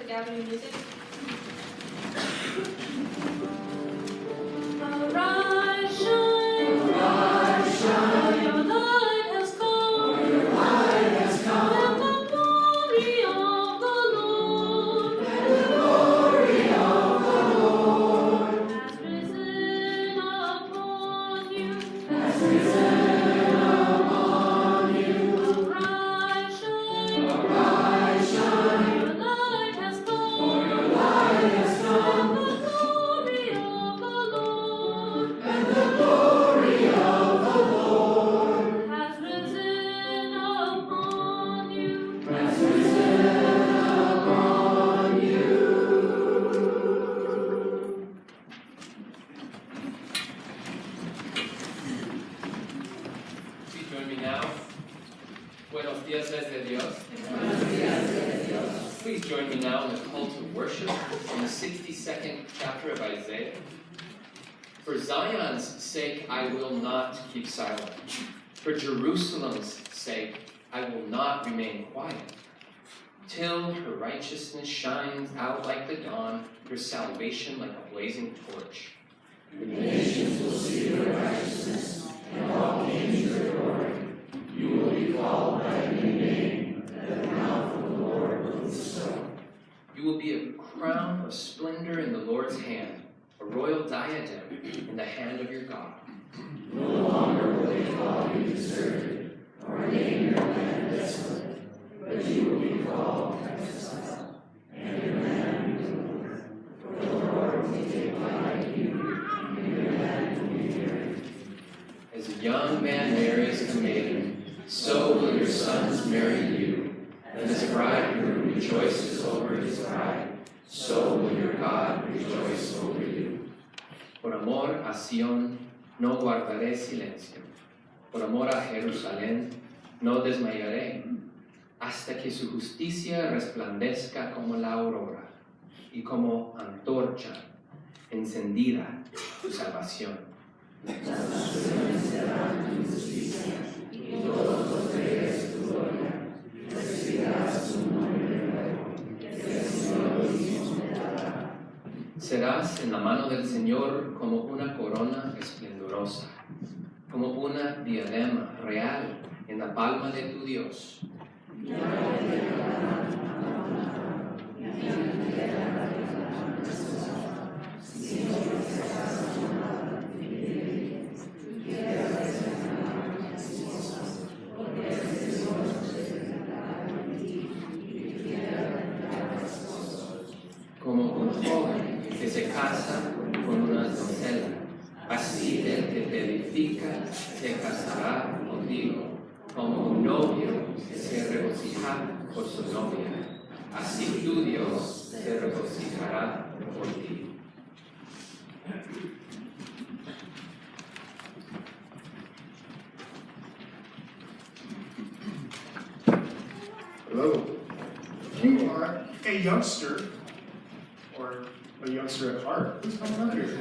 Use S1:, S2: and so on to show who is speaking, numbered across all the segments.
S1: gathering music. Arise, shine, your light has come, and the glory of the Lord has risen upon you. Arise, shine, your light has come, and the glory of the Lord has risen upon you.
S2: Please join me now. Buenos días desde Dios. Please join me now in the call to worship in the 62nd chapter of Isaiah. For Zion's sake, I will not keep silent. For Jerusalem's sake, I will not remain quiet. Till her righteousness shines out like the dawn, her salvation like a blazing torch.
S3: The nations will see your righteousness, and all kings your glory. You will be called by a new name that the mouth of the Lord will bestow.
S2: You will be a crown of splendor in the Lord's hand, a royal diadem in the hand of your God.
S3: No longer will they call you deserted, or name your land desolate, but you will be called exile, and your land redeemed. For the Lord will take pride in you, and your land will be married.
S2: As a young man marries a maiden, so will your sons marry you. And as a bridegroom rejoices over his bride, so will your God rejoice over you. Por amor a Sión no guardaré silencio. Por amor a Jerusalén no desmayaré, hasta que su justicia resplandezca como la aurora y como antorcha encendida su salvación.
S3: Las naciones verán tu justicia, y todos los reyes tu gloria. Recibirás tu nombre nuevo, que el Señor mismo te dará.
S2: Serás en la mano del Señor como una corona esplendorosa, como una diadema real en la palma de tu Dios. Como un joven que se casa con una doncella, así el que te edifica se casará contigo, como un novio que se regocija por su novia, así tu Dios se regocijará por ti.
S4: Hello. If you are a youngster, or a youngster at heart, who's coming up here?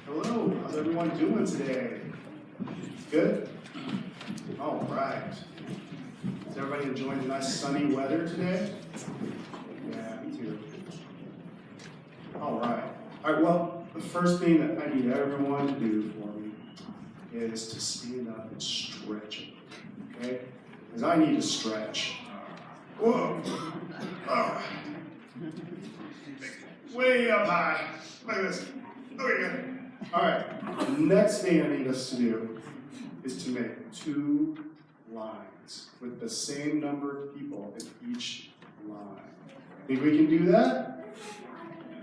S4: Hello, how's everyone doing today? Good? All right. Is everybody enjoying the nice sunny weather today? Yeah, me too. All right. All right, well, the first thing that I need everyone to do for me is to stand up and stretch. Okay? Because I need to stretch. Whoa. Oh. Way up high. Like this. Okay, good. All right. The next thing I need us to do is to make 2 lines with the same number of people in each line. Think we can do that?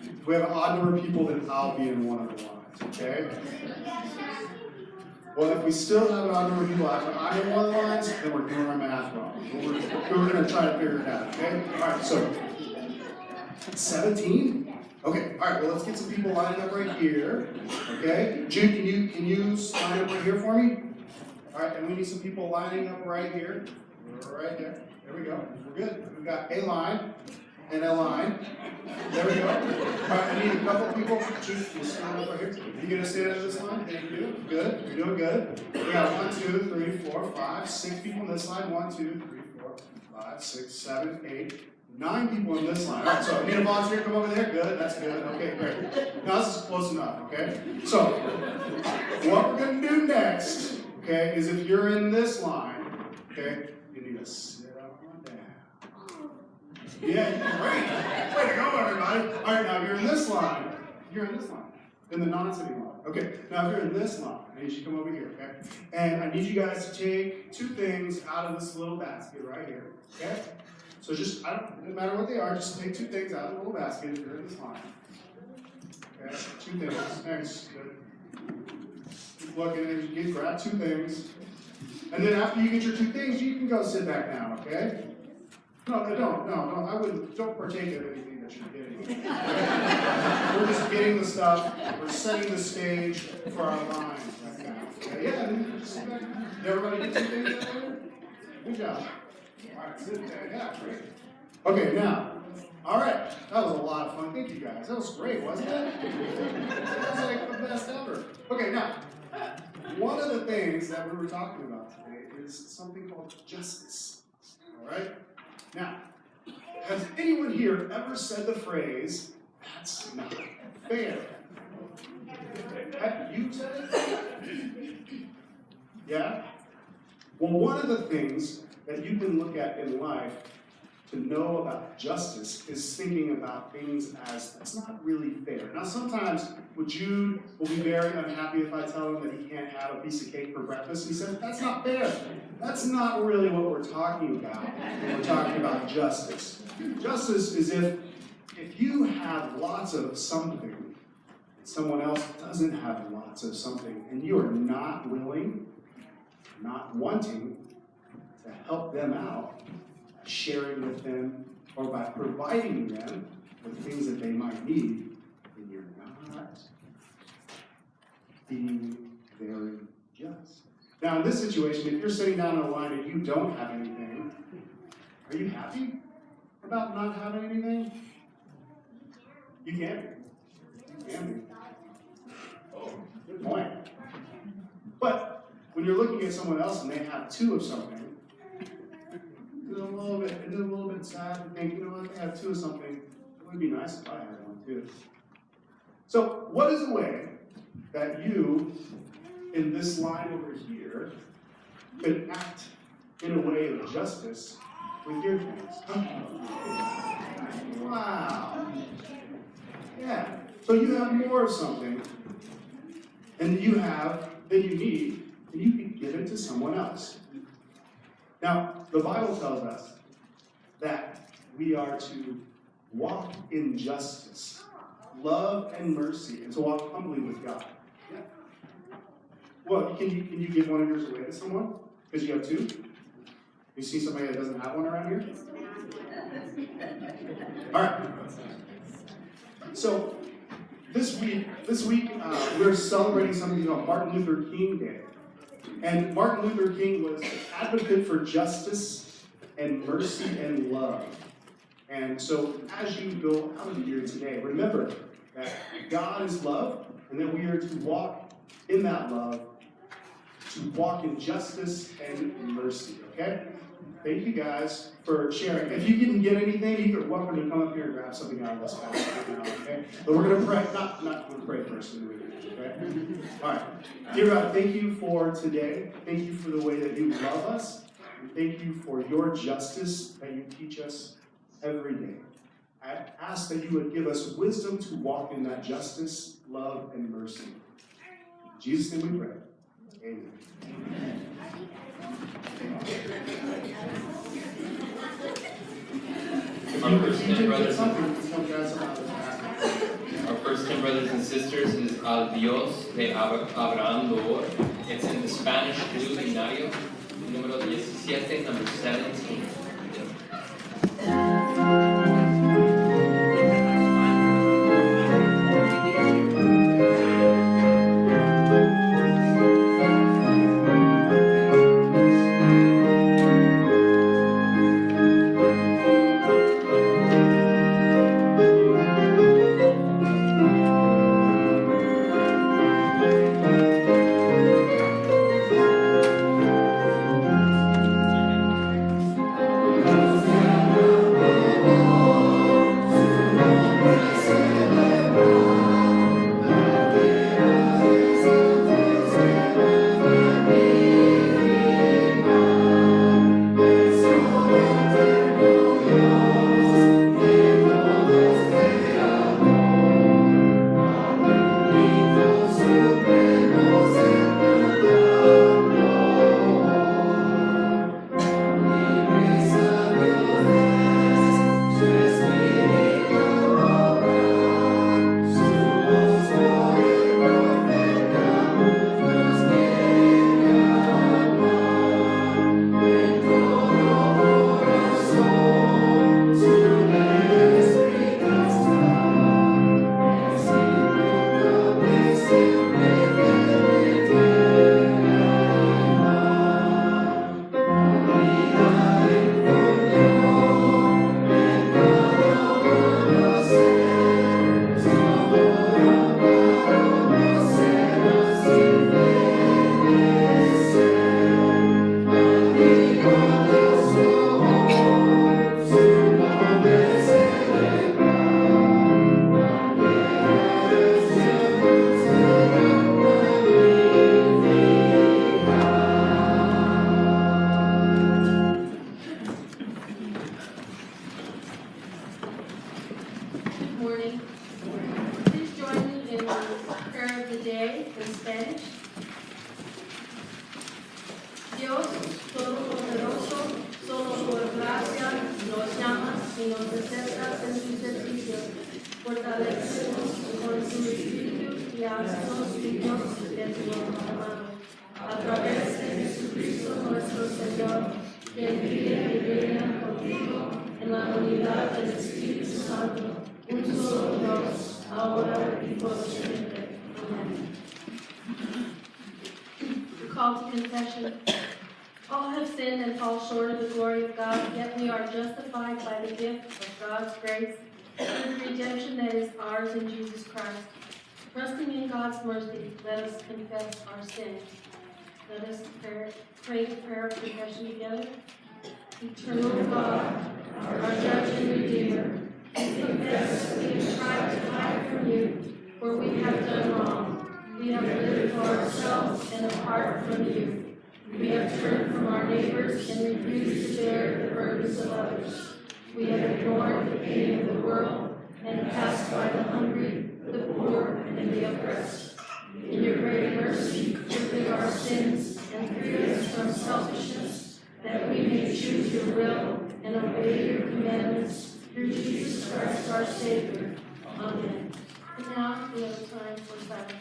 S4: If we have an odd number of people, then I'll be in one of the lines, okay? Well, if we still have an odd number of people after I'm in one of the lines, then we're doing our math wrong. We're going to try to figure it out, okay? All right, so 17? Okay, all right, well, let's get some people lining up right here, okay? Jude, can you line up right here for me? All right, and we need some people lining up right here. Right there. There we go. We're good. We've got a line and a line. There we go. All right, I need a couple people. Jude, you stand up right here. You gonna stand up this line? Thank you. Good. You're doing good. We got 1, 2, 3, 4, 5, 6 people on this line. 1, 2, 3, 4, 5, 6, 7, 8, 9 people in this line. All right, so I need a volunteer to come over there. Good, that's good. Okay, great. Now this is close enough, okay? So, what we're going to do next, okay, is if you're in this line, okay, you need to sit on down. Yeah, great. Way to go, everybody. All right, now if you're in this line, in the non-sitting line. Okay, now if you're in this line, I need you to come over here, okay? And I need you guys to take 2 things out of this little basket right here, okay? So just, it doesn't matter what they are, just take 2 things out of the little basket if you're in this line. Okay, 2 things. Thanks. Good. Keep looking and grab 2 things. And then after you get your 2 things, you can go sit back down, okay? No, don't partake of anything that you're getting. We're just getting the stuff, we're setting the stage for our lines right now. Okay, yeah, and then just sit back. Did everybody get 2 things out of there? Good job. All right, sit there, yeah, great. Okay, now, all right, that was a lot of fun. Thank you guys. That was great, wasn't it? That was like the best ever. Okay, now, one of the things that we were talking about today is something called justice. All right? Now, has anyone here ever said the phrase, "That's not fair"? Have you said it? Yeah? Well, one of the things that you can look at in life to know about justice is thinking about things as, that's not really fair. Now, sometimes Jude will be very unhappy if I tell him that he can't have a piece of cake for breakfast. He says, that's not fair. That's not really what we're talking about when we're talking about justice. Justice is if you have lots of something, and someone else doesn't have lots of something, and you are not willing, not wanting to help them out, sharing with them, or by providing them with things that they might need, then you're not being very just. Now, in this situation, if you're sitting down in a line and you don't have anything, are you happy about not having anything? You can be. You can be. Oh, good point. But when you're looking at someone else and they have 2 of something, it's a little bit sad to think, you know what, they have 2 of something. It would be nice if I had one too. So, what is a way that you, in this line over here, could act in a way of justice with your things? Wow. Yeah. So you have more of something, and you need, and you can give it to someone else. Now, the Bible tells us that we are to walk in justice, love and mercy, and to walk humbly with God. Yeah. Well, can you give one of yours away to someone? Because you have 2? You see somebody that doesn't have one around here? All right. So this week we're celebrating something called Martin Luther King Day. And Martin Luther King was an advocate for justice and mercy and love. And so as you go out of here today, remember that God is love, and that we are to walk in that love, to walk in justice and mercy, okay? Thank you guys for sharing. If you didn't get anything, you're welcome to come up here and grab something out of this basket right now, okay? But we're going to pray, not we're going to pray first, okay? All right. Dear God, thank you for today. Thank you for the way that you love us. And thank you for your justice that you teach us every day. I ask that you would give us wisdom to walk in that justice, love, and mercy. In Jesus' name we pray. Amen.
S2: Our first 10 brothers and sisters is Al Dios de Abraham Lord. It's in the Spanish Blue Binario, número 17, number 17.
S1: Spanish. Dios Todopoderoso, solo por gracia nos llamas y nos aceptas en su servicio. Fortalécenos con su espíritu y haznos dignos de tu amado. A través de Jesucristo nuestro Señor, que vive y reina contigo en la unidad del Espíritu Santo, un solo Dios, ahora y por siempre. Amen. Call to confession. All have sinned and fall short of the glory of God, yet we are justified by the gift of God's grace through the redemption that is ours in Jesus Christ. Trusting in God's mercy, let us confess our sins. Let us pray the prayer of confession together. Eternal God, our Judge and Redeemer, we confess we have tried to hide from you, for we have done wrong. We have lived for ourselves and apart from you. We have turned from our neighbors and refused to bear the burdens of others. We have ignored the pain of the world and passed by the hungry, the poor, and the oppressed. In your great mercy, forgive our sins and free us from selfishness, that we may choose your will and obey your commandments through Jesus Christ our Savior. Amen. And now we have time for silent prayer.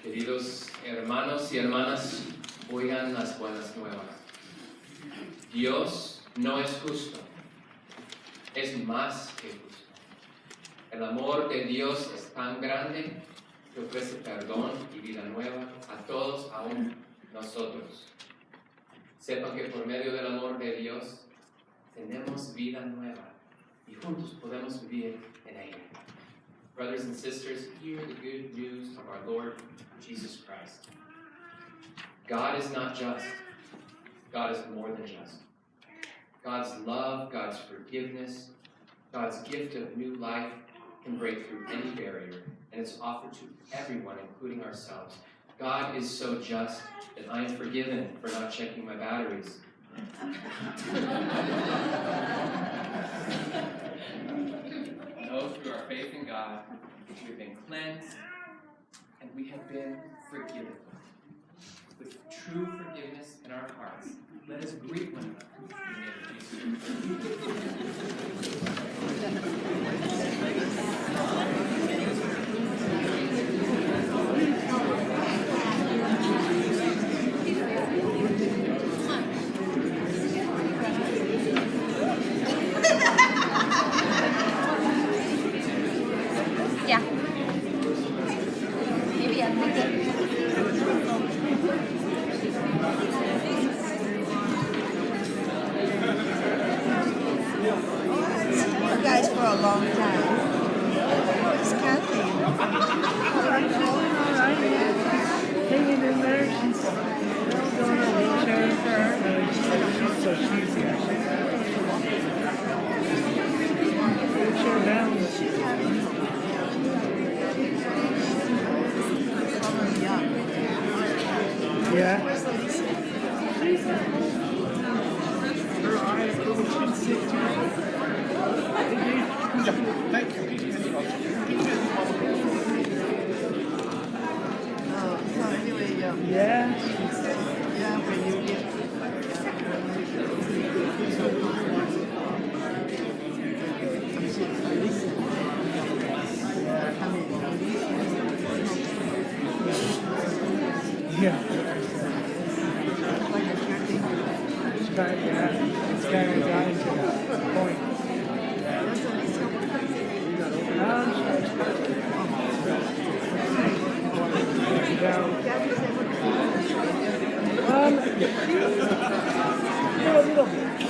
S2: Queridos hermanos y hermanas, oigan las buenas nuevas. Dios no es justo, es más que justo. El amor de Dios es tan grande que ofrece perdón y vida nueva a todos, aún nosotros. Sepan que por medio del amor de Dios tenemos vida nueva y juntos podemos vivir en ella. Brothers and sisters, hear the good news of our Lord Jesus Christ. God is not just. God is more than just. God's love, God's forgiveness, God's gift of new life can break through any barrier, and it's offered to everyone, including ourselves. God is so just that I am forgiven for not checking my batteries. No, through our faith in God, we have been cleansed and we have been forgiven. With true forgiveness in our hearts, let us greet one another in the name
S5: Yeah. Maybe I think
S3: You guys for a long time. It's Kathy. All right. Hanging in there. She's going on wheelchair. So she's wheelchair bound. Yeah.
S5: It's kind of gotten to that point.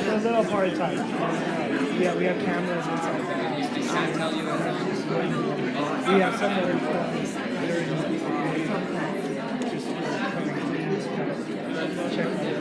S5: A little part time. Yeah, we have cameras inside. We have some that are just coming to check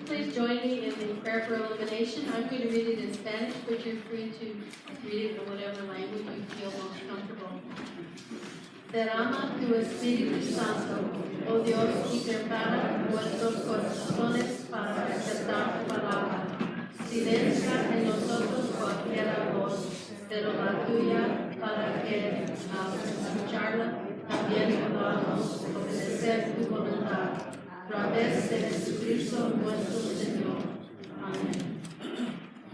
S1: Please join me in the prayer for illumination. I'm going to read it in Spanish, but you're free to read it in whatever language you feel most comfortable. Derrama tu Espíritu Santo, oh Dios, y prepara nuestros corazones para aceptar tu palabra. Silencia en nosotros cualquier voz, pero la tuya para que al escucharla también podamos obedecer tu voluntad. A través de Jesucristo nuestro Señor. Amen.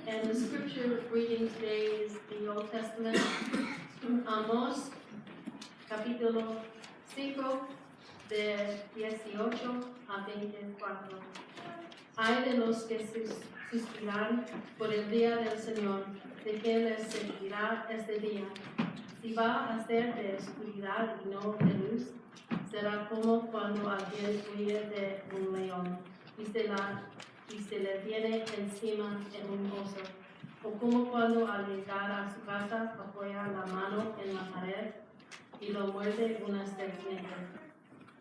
S1: And the scripture reading today is the Old Testament, Amos, capítulo 5, de 18 a 24. Hay de los que suspiran por el día del Señor, de que les seguirá este día. Si va a ser de oscuridad y no de luz, será como cuando alguien huye de un león y se le viene encima en un oso, o como cuando al llegar a su casa apoya la mano en la pared y lo muerde una serpiente.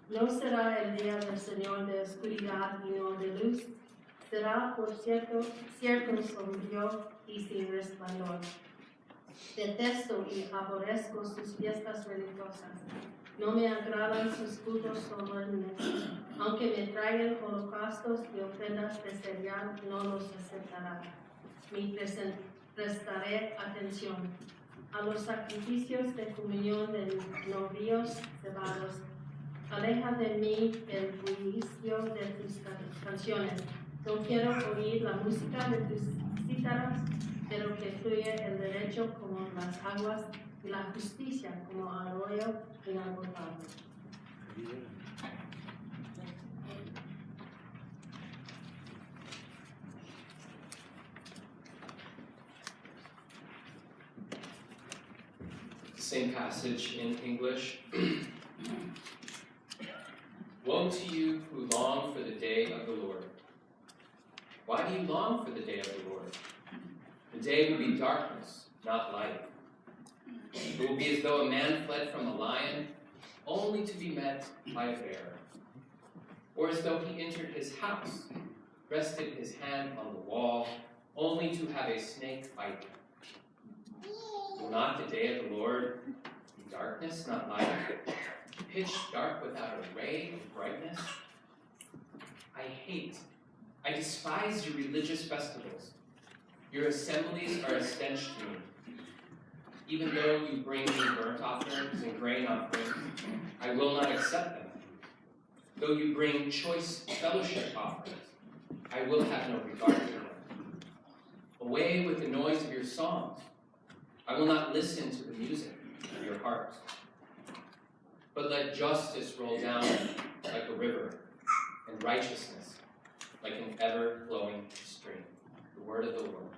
S1: No será el día del Señor de oscuridad y no de luz, será por cierto sombrío y sin resplandor. Detesto y aborrezco sus fiestas religiosas. No me agradan sus cultos solemnes. Aunque me traigan holocaustos y ofrendas de cereal, no los aceptaré. Ni prestaré atención. A los sacrificios de comunión de novios cebados. Aleja de mí el bullicio de tus canciones. No quiero oír la música de tus cítaras, pero que fluye el derecho como las aguas y la justicia como arroyo inagotable.
S2: Same passage in English. Woe to you who long for the day of the Lord. Why do you long for the day of the Lord? The day will be darkness, not light. It will be as though a man fled from a lion, only to be met by a bear. Or as though he entered his house, rested his hand on the wall, only to have a snake bite him. Will not the day of the Lord be darkness, not light? Pitch dark without a ray of brightness? I despise your religious festivals. Your assemblies are a stench to me. Even though you bring me burnt offerings and grain offerings, I will not accept them. Though you bring choice fellowship offerings, I will have no regard for them. Away with the noise of your songs. I will not listen to the music of your hearts. But let justice roll down like a river, and righteousness like an ever-flowing stream. The word of the Lord.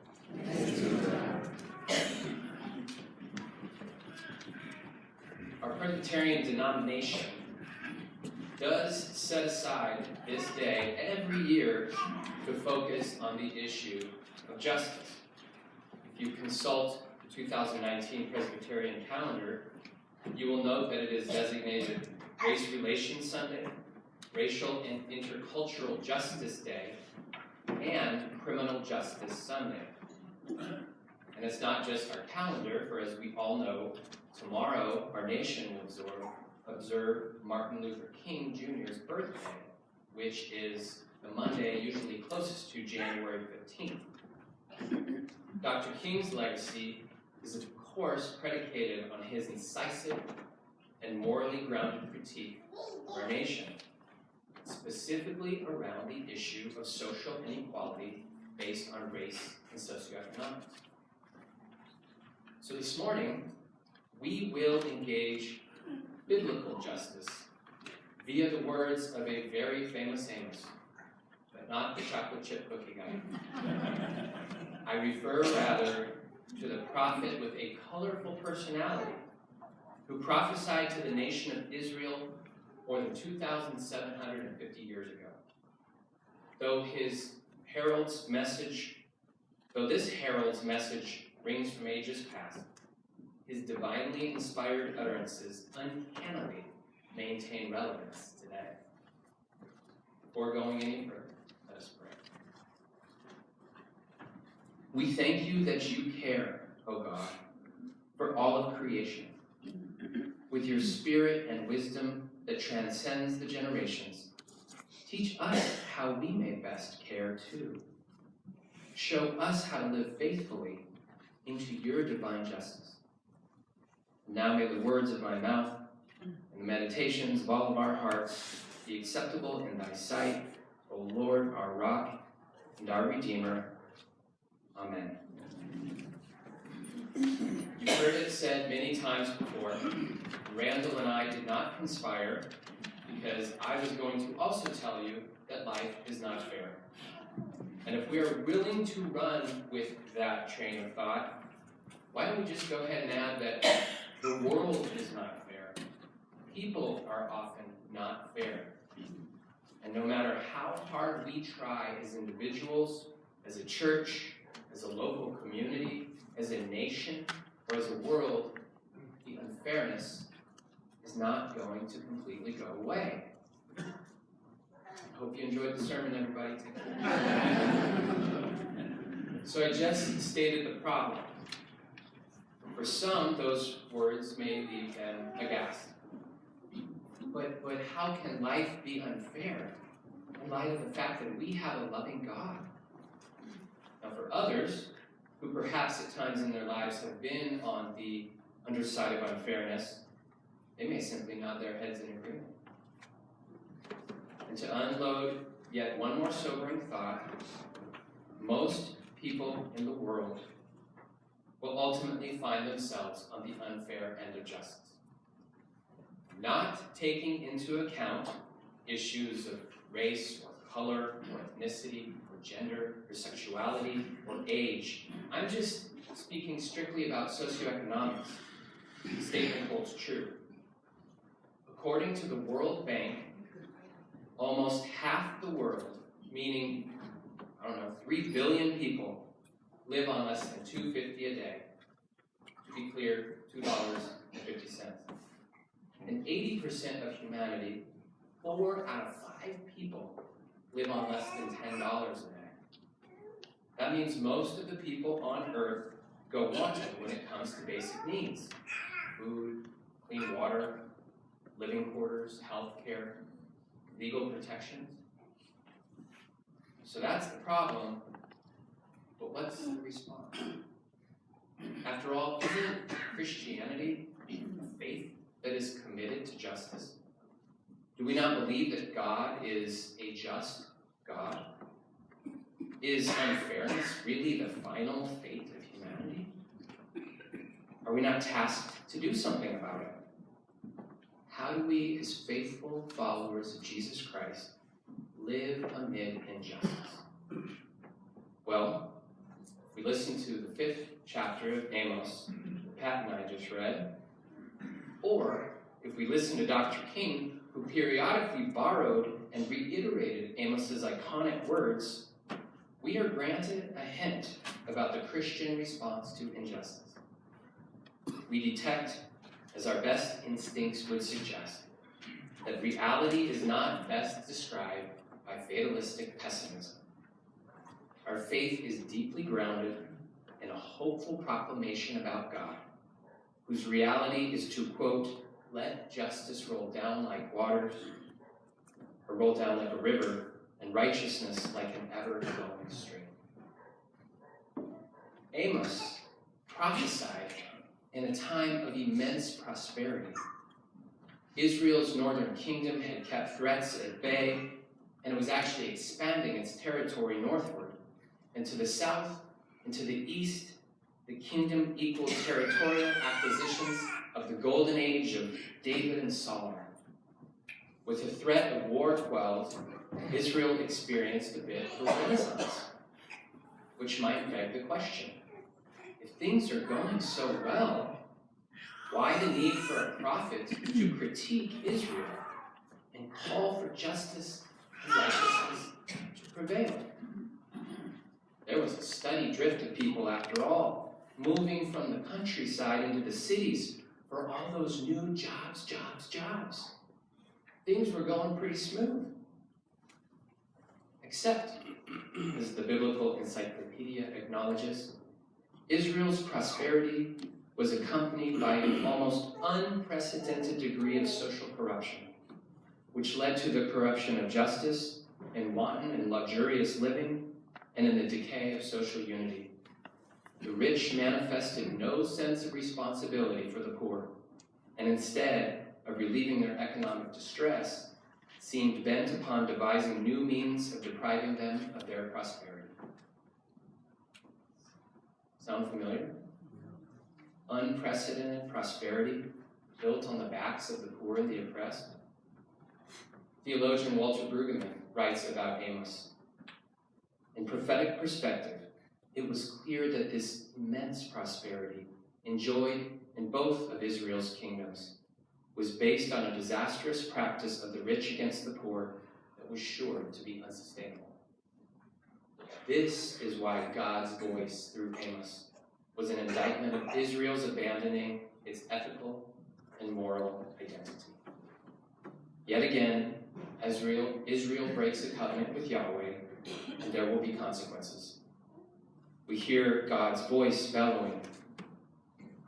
S2: Our Presbyterian denomination does set aside this day every year to focus on the issue of justice. If you consult the 2019 Presbyterian calendar, you will note that it is designated Race Relations Sunday, Racial and Intercultural Justice Day, and Criminal Justice Sunday. And it's not just our calendar, for as we all know, tomorrow our nation will observe Martin Luther King Jr.'s birthday, which is the Monday usually closest to January 15th. Dr. King's legacy is of course predicated on his incisive and morally grounded critique of our nation, specifically around the issue of social inequality based on race and socioeconomics. So this morning, we will engage biblical justice via the words of a very famous Amos, but not the chocolate chip cookie guy. I refer rather to the prophet with a colorful personality who prophesied to the nation of Israel more than 2,750 years ago. Though this herald's message rings from ages past, his divinely inspired utterances uncannily maintain relevance today. Before going any further, let us pray. We thank you that you care, O God, for all of creation. With your spirit and wisdom that transcends the generations, teach us how we may best care too. Show us how to live faithfully into your divine justice. Now may the words of my mouth and the meditations of all of our hearts be acceptable in thy sight, O Lord, our rock and our Redeemer. Amen. You've heard it said many times before, Randall and I did not conspire because I was going to also tell you that life is not fair. And if we are willing to run with that train of thought, why don't we just go ahead and add that the world is not fair? People are often not fair. And no matter how hard we try as individuals, as a church, as a local community, as a nation, or as a world, the unfairness is not going to completely go away. I hope you enjoyed the sermon, everybody. So I just stated the problem. For some, those words may leave them aghast. But how can life be unfair in light of the fact that we have a loving God? Now for others, who perhaps at times in their lives have been on the underside of unfairness, they may simply nod their heads in agreement. And to unload yet one more sobering thought, most people in the world will ultimately find themselves on the unfair end of justice. Not taking into account issues of race or color or ethnicity or gender or sexuality or age. I'm just speaking strictly about socioeconomics. The statement holds true. According to the World Bank, almost half the world, meaning, 3 billion people, live on less than $2.50 a day. To be clear, $2.50. And 80% of humanity, 4 out of 5 people, live on less than $10 a day. That means most of the people on Earth go wanting when it comes to basic needs. Food, clean water, living quarters, health care, legal protections. So that's the problem, but what's the response? After all, isn't Christianity a faith that is committed to justice? Do we not believe that God is a just God? Is unfairness really the final fate of humanity? Are we not tasked to do something about it? How do we, as faithful followers of Jesus Christ, live amid injustice? Well, if we listen to the 5th chapter of Amos that Pat and I just read, or if we listen to Dr. King, who periodically borrowed and reiterated Amos's iconic words, we are granted a hint about the Christian response to injustice. We detect, as our best instincts would suggest, that reality is not best described by fatalistic pessimism. Our faith is deeply grounded in a hopeful proclamation about God, whose reality is to, quote, let justice roll down like waters, or roll down like a river, and righteousness like an ever-flowing stream. Amos prophesied in a time of immense prosperity. Israel's northern kingdom had kept threats at bay, and it was actually expanding its territory northward. And to the south and to the east, the kingdom equaled territorial acquisitions of the golden age of David and Solomon. With the threat of war quelled, Israel experienced a bit of a renaissance, which might beg the question, if things are going so well, why the need for a prophet to critique Israel and call for justice and righteousness to prevail? There was a steady drift of people, after all, moving from the countryside into the cities for all those new jobs. Things were going pretty smooth. Except, as the Biblical Encyclopedia acknowledges, Israel's prosperity was accompanied by an almost unprecedented degree of social corruption, which led to the corruption of justice and wanton and luxurious living, and in the decay of social unity. The rich manifested no sense of responsibility for the poor, and instead of relieving their economic distress, seemed bent upon devising new means of depriving them of their prosperity. Sound familiar? Unprecedented prosperity built on the backs of the poor and the oppressed. Theologian Walter Brueggemann writes about Amos. In prophetic perspective, it was clear that this immense prosperity enjoyed in both of Israel's kingdoms was based on a disastrous practice of the rich against the poor that was sure to be unsustainable. This is why God's voice through Amos was an indictment of Israel's abandoning its ethical and moral identity. Yet again, Israel breaks a covenant with Yahweh, and there will be consequences. We hear God's voice bellowing,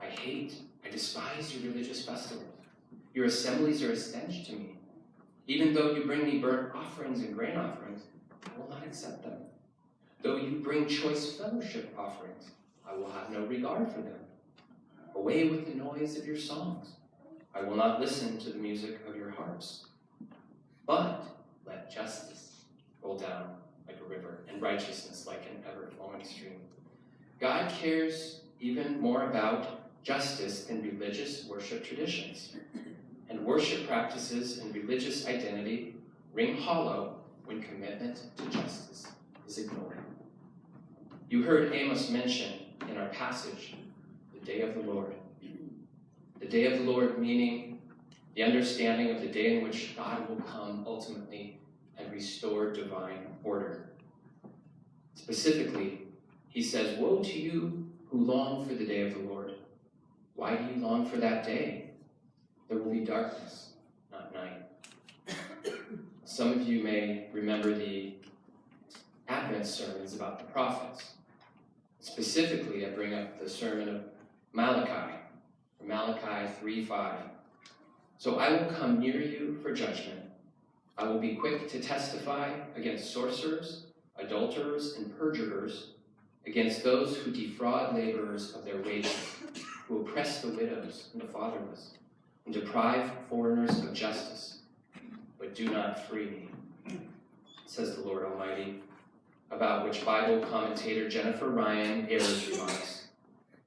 S2: I despise your religious festivals. Your assemblies are a stench to me. Even though you bring me burnt offerings and grain offerings, I will not accept them. Though you bring choice fellowship offerings, I will have no regard for them. Away with the noise of your songs. I will not listen to the music of your harps. But let justice roll down like a river, and righteousness like an ever-flowing stream. God cares even more about justice than religious worship traditions. And worship practices and religious identity ring hollow when commitment to justice is ignored. You heard Amos mention in our passage the day of the Lord. The day of the Lord meaning the understanding of the day in which God will come ultimately and restore divine order. Specifically, he says, woe to you who long for the day of the Lord. Why do you long for that day? There will be darkness, not night. Some of you may remember the Advent sermons about the prophets. Specifically, I bring up the sermon of Malachi, Malachi 3:5. So I will come near you for judgment. I will be quick to testify against sorcerers, adulterers, and perjurers, against those who defraud laborers of their wages, who oppress the widows and the fatherless, and deprive foreigners of justice, but do not free me, says the Lord Almighty, about which Bible commentator Jennifer Ryan Ayers remarks,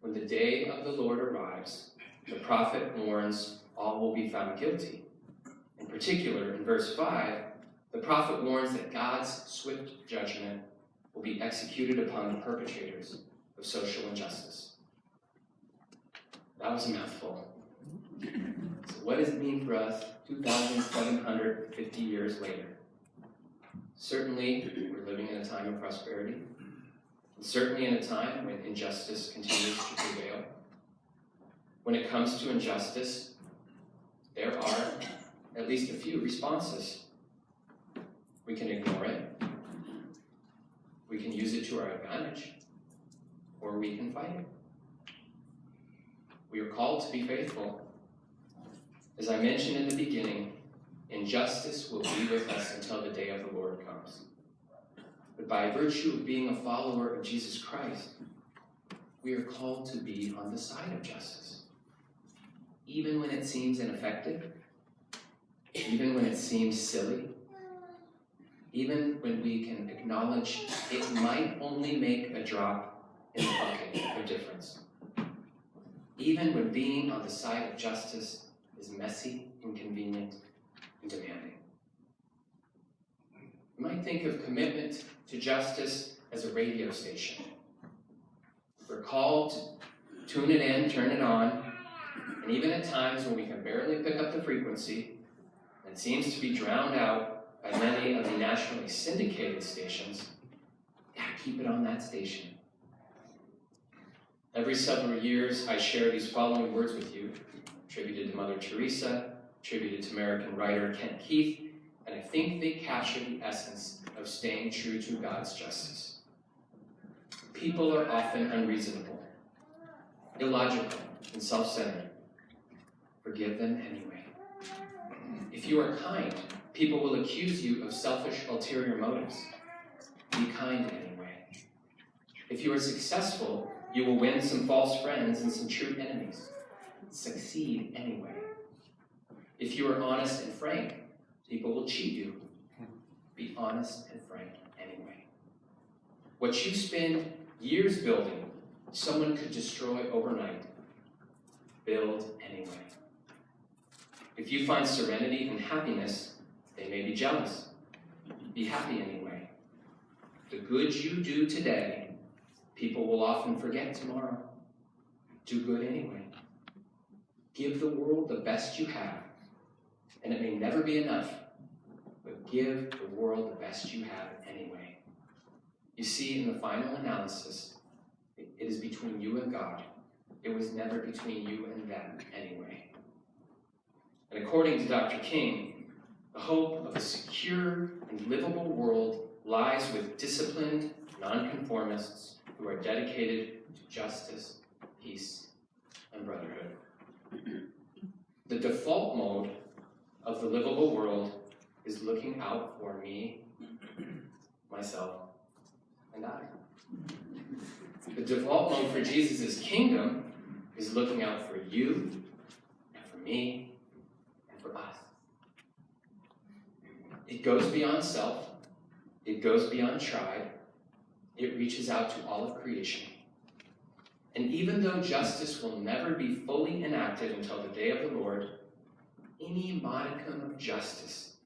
S2: when the day of the Lord arrives, the prophet warns all will be found guilty. In particular, in verse 5, the prophet warns that God's swift judgment will be executed upon the perpetrators of social injustice. That was a mouthful. So what does it mean for us 2,750 years later? Certainly, we're living in a time of prosperity, and certainly in a time when injustice continues to prevail. When it comes to injustice, there are at least a few responses. We can ignore it, we can use it to our advantage, or we can fight it. We are called to be faithful. As I mentioned in the beginning, injustice will be with us until the day of the Lord comes. But by virtue of being a follower of Jesus Christ, we are called to be on the side of justice. Even when it seems ineffective, even when it seems silly, even when we can acknowledge it might only make a drop in the bucket of difference. Even when being on the side of justice is messy, inconvenient, and demanding. You might think of commitment to justice as a radio station. We're called to tune it in, turn it on, and even at times when we can barely pick up the frequency, and seems to be drowned out by many of the nationally syndicated stations, you gotta keep it on that station. Every several years, I share these following words with you, attributed to Mother Teresa, attributed to American writer Kent Keith, and I think they capture the essence of staying true to God's justice. People are often unreasonable, illogical, and self-centered. Forgive them anyway. If you are kind, people will accuse you of selfish, ulterior motives. Be kind anyway. If you are successful, you will win some false friends and some true enemies. Succeed anyway. If you are honest and frank, people will cheat you. Be honest and frank anyway. What you spend years building, someone could destroy overnight. Build anyway. If you find serenity and happiness, They may be jealous. Be happy anyway. The good you do today, people will often forget tomorrow. Do good anyway. Give the world the best you have, and it may never be enough, but give the world the best you have anyway. You see, in the final analysis, it is between you and God. It was never between you and them anyway. And according to Dr. King, the hope of a secure and livable world lies with disciplined nonconformists who are dedicated to justice, peace, and brotherhood. The default mode of the livable world is looking out for me, myself, and I. The default mode for Jesus' kingdom is looking out for you, and for me, and for us. It goes beyond self. It goes beyond tribe. It reaches out to all of creation. And even though justice will never be fully enacted until the day of the Lord, any modicum of justice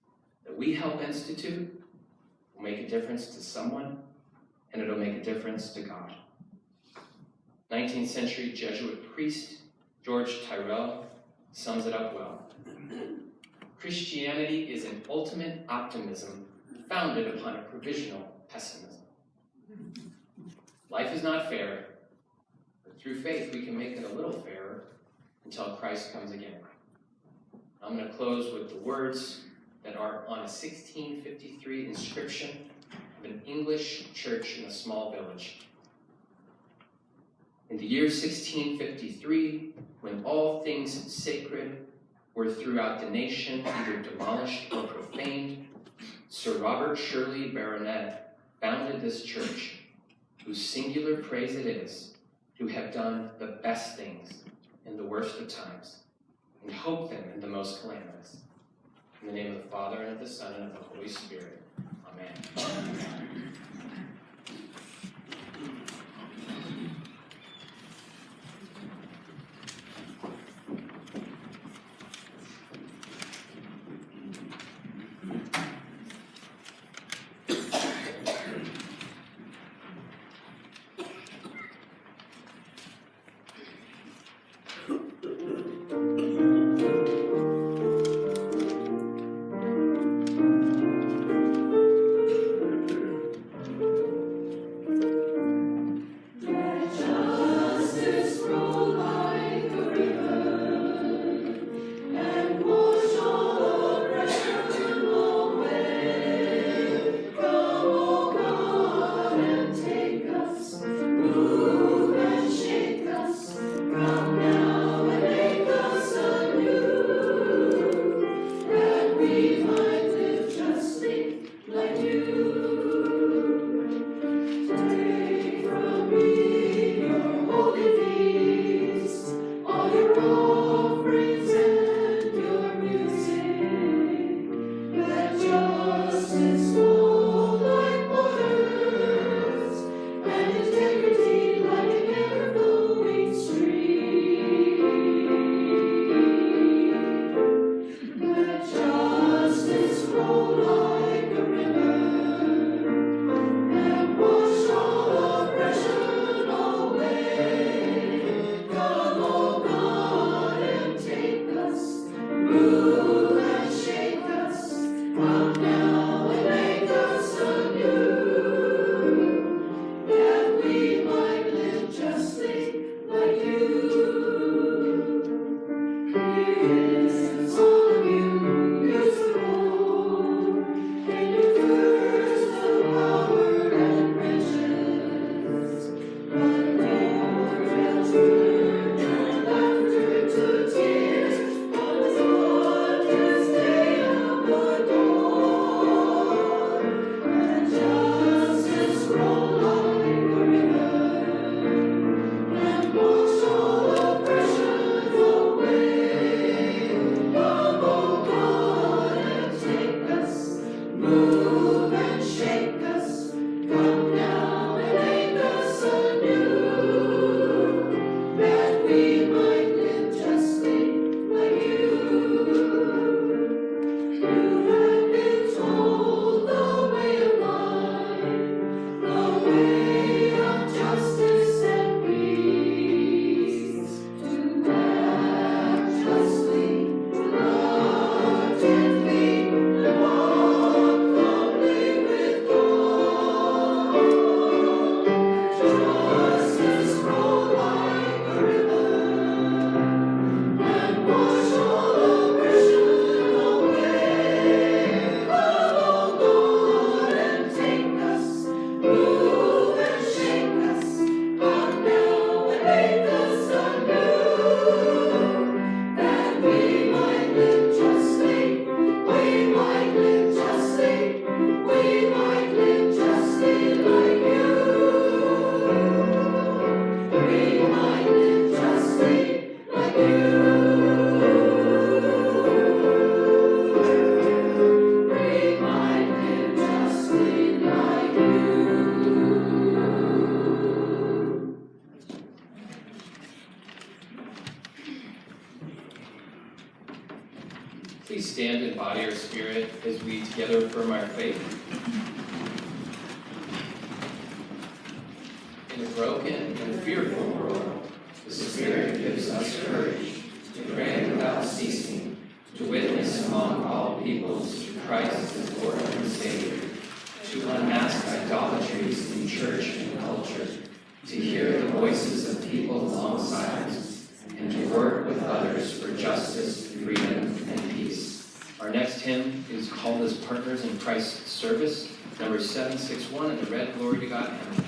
S2: that we help institute will make a difference to someone, and it'll make a difference to God. 19th century Jesuit priest George Tyrrell sums it up well. Christianity is an ultimate optimism founded upon a provisional pessimism. Life is not fair, but through faith we can make it a little fairer until Christ comes again. I'm going to close with the words that are on a 1653 inscription of an English church in a small village. In the year 1653, when all things sacred were throughout the nation either demolished or profaned, Sir Robert Shirley Baronet founded this church, whose singular praise it is to have done the best things in the worst of times, and hope them in the most calamitous. In the name of the Father, and of the Son, and of the Holy Spirit. Amen. your Spirit as we together affirm our faith. In a broken and fearful world, the Spirit gives us courage to pray without ceasing, to witness among all peoples to Christ as Lord and Savior, to unmask idolatries in church and culture, to hear the voices of people long silenced, and to work with others for justice, freedom, and peace. Our next hymn is called as Partners in Christ's Service, number 761 in the red Glory to God hymn.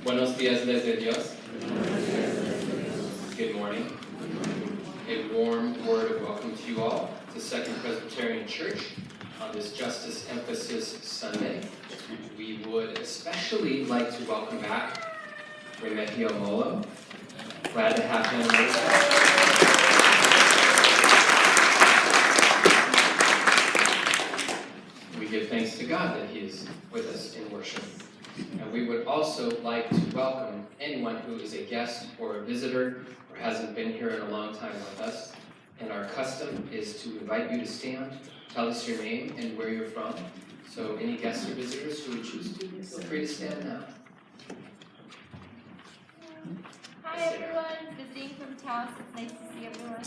S2: Buenos días desde Dios. Good morning. A warm word of welcome to you all to Second Presbyterian Church on this Justice Emphasis Sunday. We would especially like to welcome back Remigio Molo. Glad to have him with us. We give thanks to God that he is with us in worship. And we would also like to welcome anyone who is a guest or a visitor or hasn't been here in a long time with us. And our custom is to invite you to stand, tell us your name and where you're from. So any guests or visitors who would choose to, feel free to stand now.
S3: Hi everyone, visiting from Taos. It's nice to see everyone.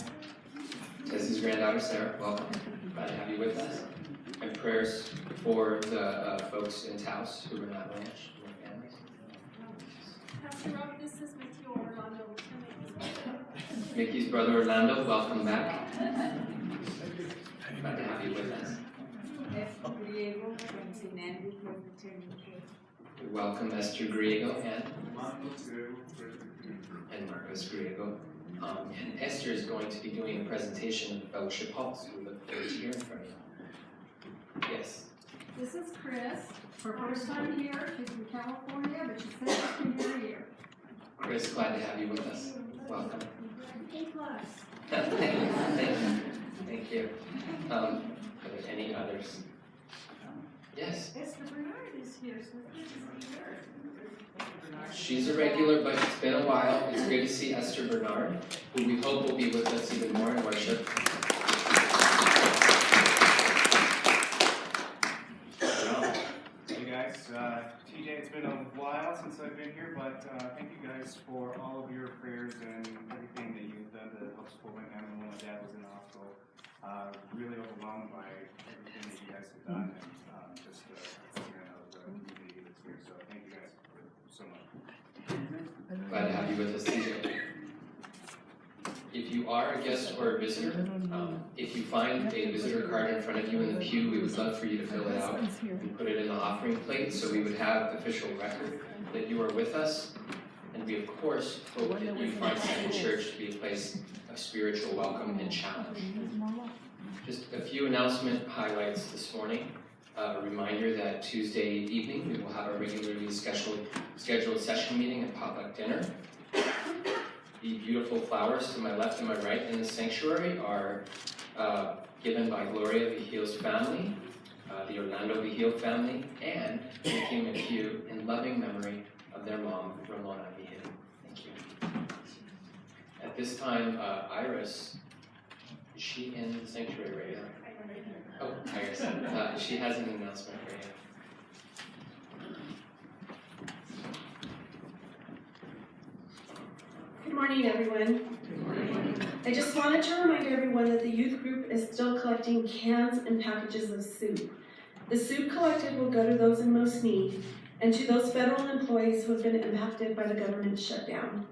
S2: Tessie's granddaughter, Sarah, welcome. Glad to have you with us. And prayers for the folks in Taos who are not ranch and their families.
S1: Pastor Rob, this is Mateo Orlando.
S2: Mickey's brother Orlando, welcome back. Glad to have you with us.
S3: Esther Griego from St. Andrew Presbyterian Church.
S2: We welcome Esther Griego and
S4: Marcos Griego, Presbyterian.
S2: Marcos Griego. And Esther is going to be doing a presentation of the fellowship hall, so we look forward to hearing from you. Yes.
S6: This is Chris, her first time here, she's from California, but she says she's been here a year.
S2: Chris, glad to have you with us. Welcome.
S6: A plus.
S2: Thank you. Are there any others? Yes.
S6: Esther Bernard is here, so it's good to see her.
S2: She's a regular, but it's been a while. It's good to see Esther Bernard, who we hope will be with us even more in worship.
S7: Hey guys, TJ, it's been a while since I've been here, but thank you guys for all of your prayers and everything that you've done to help support my family when my dad was in the hospital. Really overwhelmed by everything that you guys have done and just hearing of the community that's here. So thank you guys so much.
S2: Glad to have you with us, TJ. If you are a guest or a visitor, if you find a visitor card in front of you in the pew, we would love for you to fill it out and put it in the offering plate so we would have official record that you are with us. And we, of course, hope that you find Central Church to be a place of spiritual welcome and challenge. Just a few announcement highlights this morning. A reminder that Tuesday evening we will have a regularly scheduled session meeting and potluck dinner. The beautiful flowers to my left and my right in the sanctuary are given by Gloria Vigil's family, the Orlando Vigil family, and Nikki McHugh in loving memory of their mom, Ramona Vigil. Thank you. At this time, Iris, is she in the sanctuary right now? Oh, Iris. She has an announcement for you.
S1: Good morning, everyone. I just wanted to remind everyone that the youth group is still collecting cans and packages of soup. The soup collected will go to those in most need and to those federal employees who have been impacted by the government shutdown.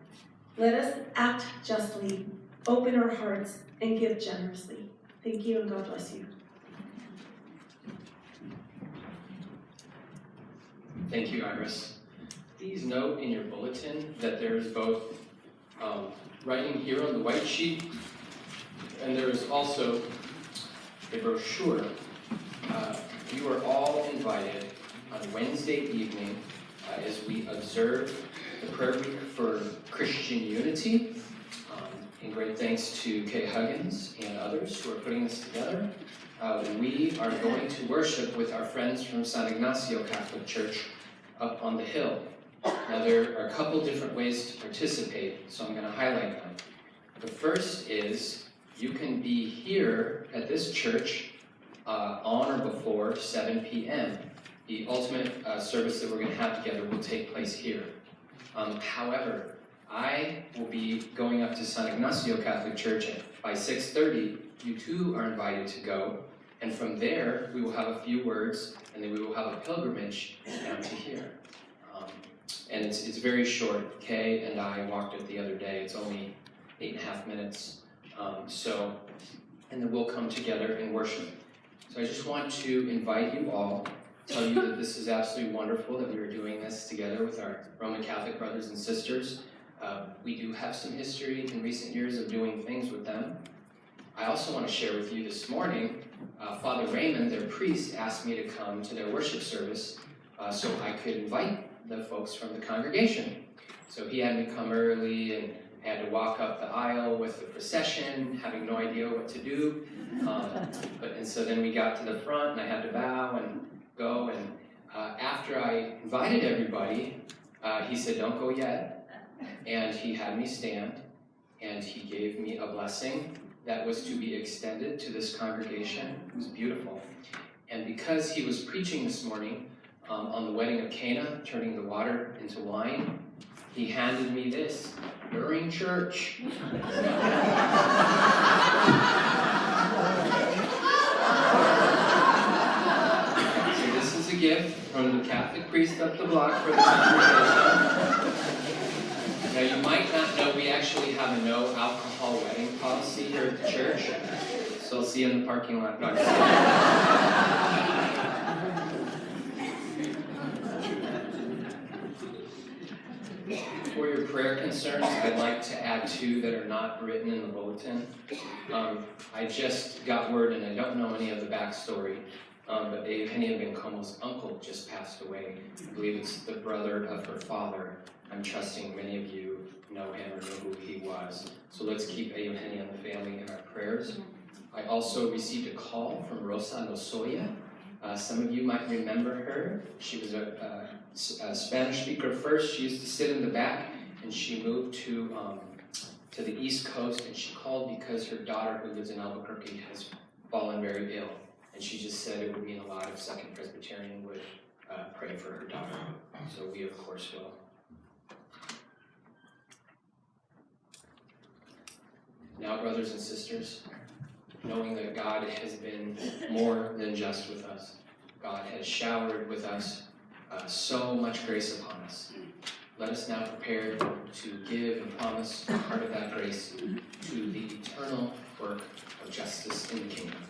S1: Let us act justly, open our hearts, and give generously. Thank you, and God bless you.
S2: Thank you, Iris. Please note in your bulletin that there is both writing here on the white sheet, and there is also a brochure. You are all invited on Wednesday evening as we observe the prayer week for Christian unity. And great thanks to Kay Huggins and others who are putting this together. We are going to worship with our friends from San Ignacio Catholic Church up on the hill. Now there are a couple different ways to participate, so I'm going to highlight them. The first is you can be here at this church on or before 7 p.m. The ultimate service that we're going to have together will take place here. However, I will be going up to San Ignacio Catholic Church by 6:30. You too are invited to go. And from there, we will have a few words, and then we will have a pilgrimage down to here. And it's very short. Kay and I walked it the other day. It's only 8.5 minutes. And then we'll come together and worship. So I just want to invite you all, tell you that this is absolutely wonderful that we are doing this together with our Roman Catholic brothers and sisters. We do have some history in recent years of doing things with them. I also want to share with you this morning, Father Raymond, their priest, asked me to come to their worship service so I could invite the folks from the congregation. So he had me come early and had to walk up the aisle with the procession, having no idea what to do. And so then we got to the front and I had to bow and go. And after I invited everybody, he said, "Don't go yet." And he had me stand and he gave me a blessing that was to be extended to this congregation. It was beautiful. And because he was preaching this morning on the wedding of Cana, turning the water into wine, he handed me this during church. So this is a gift from the Catholic priest up the block for the congregation. Now you might not know we actually have a no alcohol wedding policy here at the church. So I'll see you in the parking lot. No, for your prayer concerns, I'd like to add two that are not written in the bulletin. I just got word, and I don't know any of the backstory, but Eugenia Bencomo's uncle just passed away. I believe it's the brother of her father. I'm trusting many of you know him or know who he was. So let's keep Eugenia and the family in our prayers. I also received a call from Rosa Lozoya. Some of you might remember her. She was a Spanish speaker first. She used to sit in the back, and she moved to the East Coast, and she called because her daughter, who lives in Albuquerque, has fallen very ill. And she just said it would mean a lot if Second Presbyterian would pray for her daughter. So we, of course, will. Now, brothers and sisters, knowing that God has been more than just with us, God has showered with us so much grace upon us. Let us now prepare to give and promise part of that grace to the eternal work of justice in the kingdom.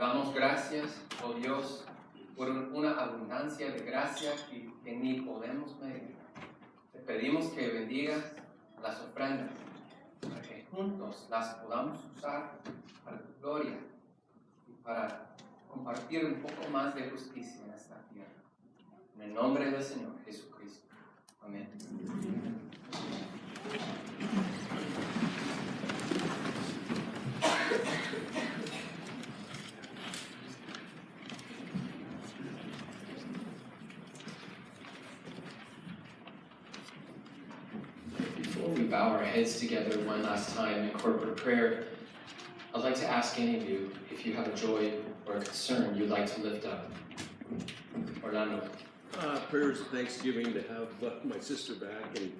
S2: damos gracias, oh Dios, por una abundancia de gracia que ni podemos medir. Te pedimos que bendigas las ofrendas, para que juntos las podamos usar para tu gloria y para compartir un poco más de justicia en esta tierra. En el nombre del Señor Jesucristo. Amén. Before we bow our heads together one last time in corporate prayer, I'd like to ask any of you if you have a joy or a concern you'd like to lift up. Orlando.
S3: Prayers of thanksgiving to have my sister back, and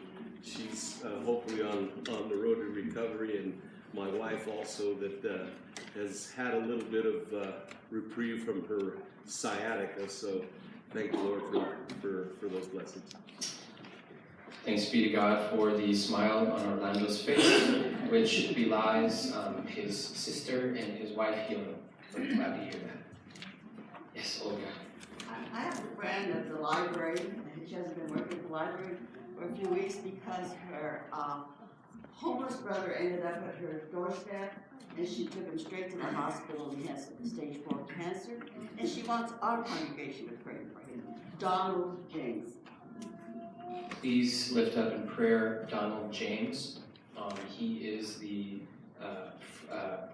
S3: she's hopefully on the road to recovery, and my wife also that has had a little bit of reprieve from her sciatica, so thank the Lord for those blessings.
S2: Thanks be to God for the smile on Orlando's face, which belies his sister and his wife healing. We're glad to hear that. Yes, Olga.
S8: I have a friend at the library, and she hasn't been working at the library for a few weeks because her homeless brother ended up at her doorstep, and she took him straight to the hospital, and he has stage 4 cancer, and she wants our congregation to pray for him. Donald James.
S2: Please lift up in prayer Donald James. He is the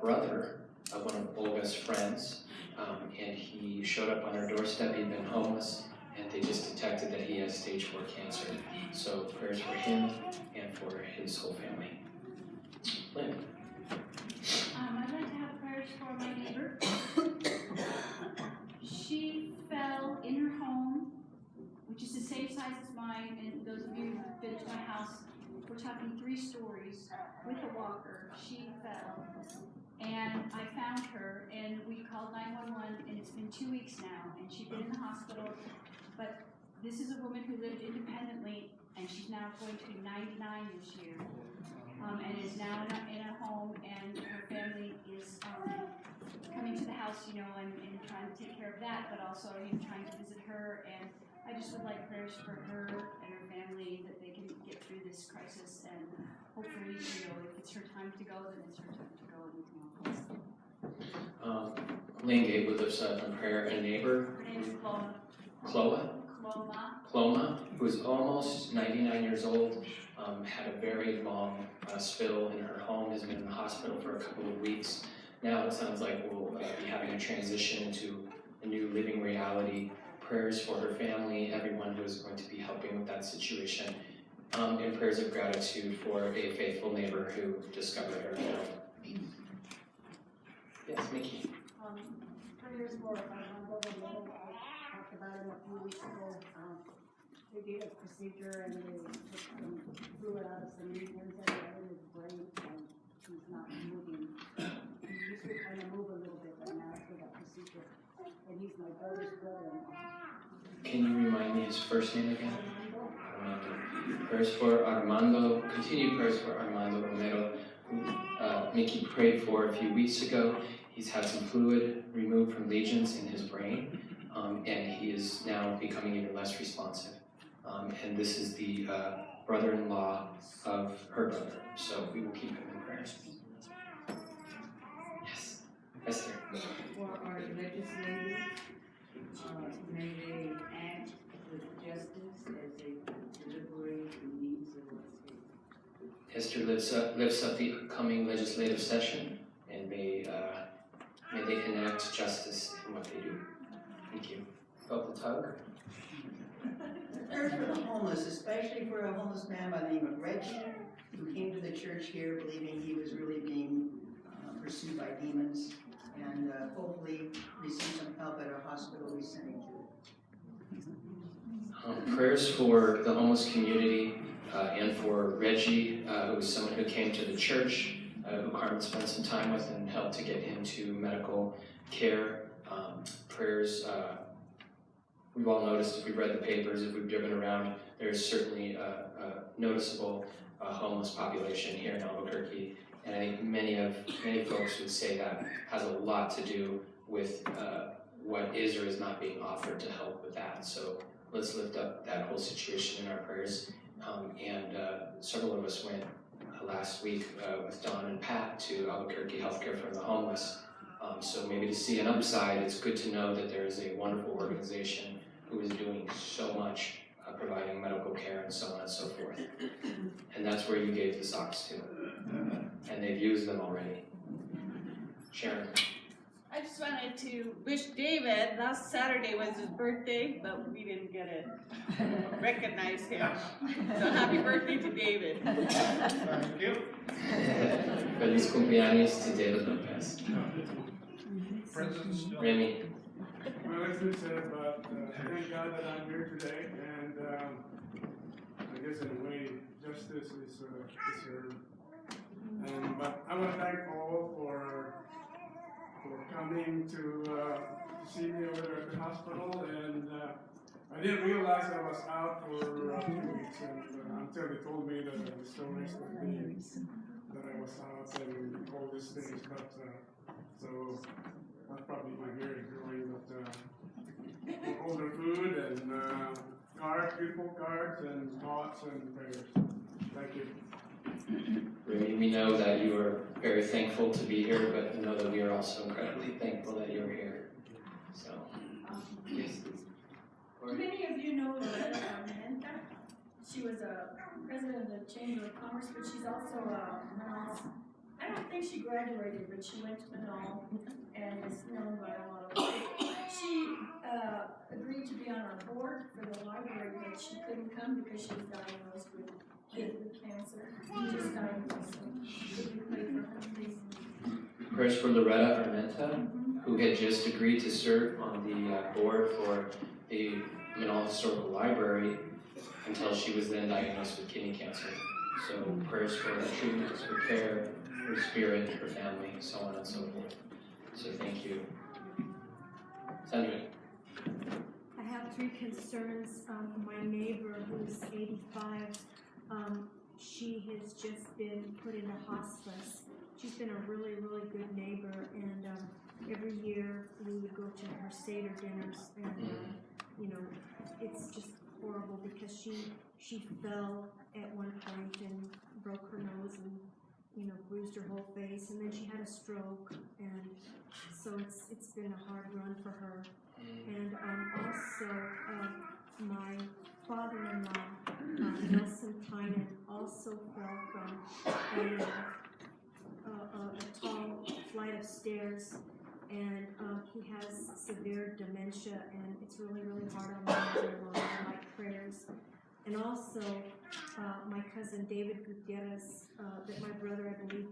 S2: brother of one of Olga's friends, and he showed up on her doorstep. He'd been homeless, and they just detected that he has stage 4 cancer. So prayers for him and for his whole family. Lynn.
S9: I'd like to have prayers for my neighbor. She fell in her home, which is the same size as mine, and those of you who've been to my house, we're talking 3 stories with a walker. She fell, and I found her, and we called 911, and it's been 2 weeks now, and she's been in the hospital, but this is a woman who lived independently, and she's now going to be 99 this year, and is now in a home, and her family is coming to the house, and trying to take care of that, but also, trying to visit her, and I just would like prayers for her and her family that they can get through this crisis, and hopefully, if it's her time to go, then it's her time to go, and we can all close.
S2: Lynn Gatewood lifts up in prayer a neighbor.
S9: Her name is Cloma.
S2: Cloa?
S9: Cloma.
S2: Cloma, who's almost 99 years old, had a very long spill in her home, has been in the hospital for a couple of weeks. Now it sounds like we'll be having a transition into a new living reality. Prayers for her family, everyone who is going to be helping with that situation, and prayers of gratitude for a faithful neighbor who discovered her film. Yes, Mickey.
S6: Prayers for Armando Romero. I talked about him a few weeks ago. They did a procedure and they took some fluid out of some lesions that are in his brain, and he's not moving. He used to kind of move a little bit, but now after that procedure, and he's my brother's brother-in-law.
S2: Can you remind me his first name again? Armando. Prayers for Armando, continued prayers for Armando Romero, who Mickey prayed for a few weeks ago. He's had some fluid removed from lesions in his brain, and he is now becoming even less responsive. And this is the brother-in-law of her brother, so we will keep him in prayer. Yes, Esther.
S8: For our legislators, may they act with justice as they deliberate the needs of the state.
S2: Esther lifts up the upcoming legislative session, and may they enact justice in what they do. Thank you. Felt the tug?
S10: Prayers for the homeless, especially for a homeless man by the name of Reggie, who came to the church here believing he was really being pursued by demons, and hopefully receive some help at a hospital we sent him to.
S2: Prayers for the homeless community and for Reggie, who was someone who came to the church, who Carmen spent some time with and helped to get him to medical care. Prayers, we've all noticed if we've read the papers, if we've driven around, there's certainly a noticeable homeless population here in Albuquerque, And I think many folks would say that has a lot to do with what is or is not being offered to help with that. So let's lift up that whole situation in our prayers. Several of us went last week with Don and Pat to Albuquerque Healthcare for the Homeless. So maybe to see an upside, it's good to know that there is a wonderful organization who is doing so much, providing medical care and so on and so forth. And that's where you gave the socks to. And they've used them already. Sharon.
S11: I just wanted to wish David, last Saturday was his birthday, but we didn't get to recognize him. So happy birthday to David.
S7: Thank you.
S2: Feliz cumpleaños to David Lopez.
S12: President
S2: Remy.
S12: Well, as we said, but thank God that I'm here today, and I guess in a way, justice is served. But I want to thank all for coming to see me over there at the hospital, and I didn't realize I was out for a few weeks, and until they told me that the stories that I was out and all these things, but so that's probably my hearing growing, but older food and cards, beautiful cards and thoughts and prayers. Thank you.
S2: Remy, we know that you are very thankful to be here, but know that we are also incredibly thankful that you're here. So, yes.
S13: Many of you know Loretta Armenta. She was a president of the Chamber of Commerce, but she's also I don't think she graduated, but she went to Manal and is known by a lot of people. She agreed to be on our board for the library, but she couldn't come because she was diagnosed with kidney cancer. She just diagnosed, so could you pray for her, please?
S2: Prayers for Loretta Armenta, who had just agreed to serve on the board for the Manal Historical Library until she was then diagnosed with kidney cancer. So prayers for her treatment, her care, her spirit, her family, so on and so forth. So thank you. Sandra.
S14: I have three concerns. My neighbor, who's 85, she has just been put into hospice. She's been a really, really good neighbor, and every year we would go to her Seder dinners, and you know, it's just horrible because she fell at one point and broke her nose and, you know, bruised her whole face, and then she had a stroke, and so it's been a hard run for her. And also my father-in-law, Nelson Tynan, also fell from a tall flight of stairs, and he has severe dementia, and it's really, really hard on my mother-in-law. I like prayers. And also, my cousin David Gutierrez, that my brother, I believe,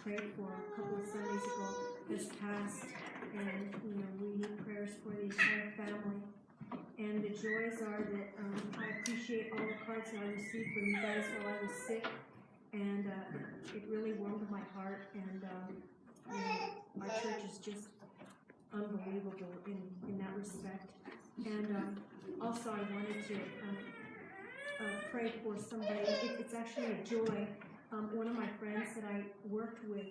S14: prayed for a couple of Sundays ago, has passed, and you know, we need prayers for the entire family. And the joys are that I appreciate all the cards that I received from you guys while I was sick, and it really warmed my heart. And you know, our church is just unbelievable in that respect. And also, I wanted to pray for somebody. It's actually a joy. One of my friends that I worked with